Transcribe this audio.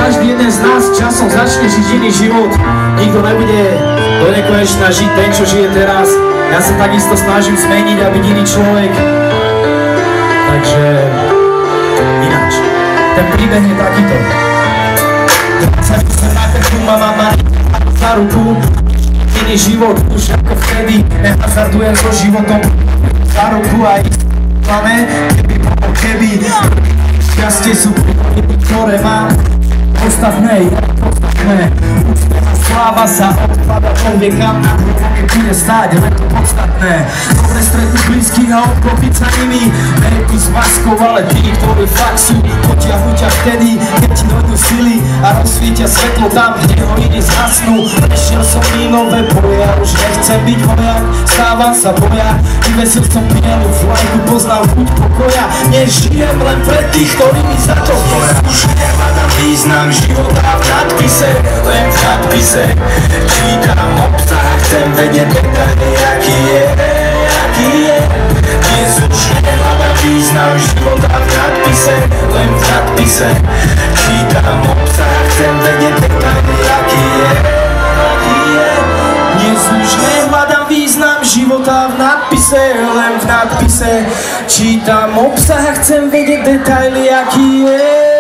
každý jeden z nás časom začne žiť iný život. Nikto nebude do nekonečna žiť ten, čo žije teraz. Ja sa takisto snažím zmeniť a byť iný človek. Takže ináč. Ten príbeh je takýto. 20 na krku ma mama za ruku. Iný život už ako vtedy. Nehazardujem so životom za ruku a máme, keby šťastie sú príbody, ktoré mám. Ostatné, sláva sa odpada človek kam bude stáť, len to podstatné. Dobre stretnúť blízkych a obklopiť sa nimi. Nejdu s maskou, ale tí, ktorí fakt sú, potiahnu ťa vtedy, keď ti dojdú sily a rozsvietia svetlo tam, kde ho iní zhasnú. Prešiel som i nové boje, už nechcem byť vojak, stávam sa boja. Vyvesil som bielu flajku, poznal chuť pokoja. Nežijem len pre tých, ktorí mi za to stoja. Už nevádam význam života v nadpise, len v nadpise. Čítam obsah, chcem vedieť detaily, aký je. Dnes už nevádam význam života v nadpise, len v nadpise. Čítam obsah, chcem vedieť detaily, aký je. Dnes už nevádam význam života v nadpise, len v nadpise. Čítam obsah, chcem vedieť detaily, aký je.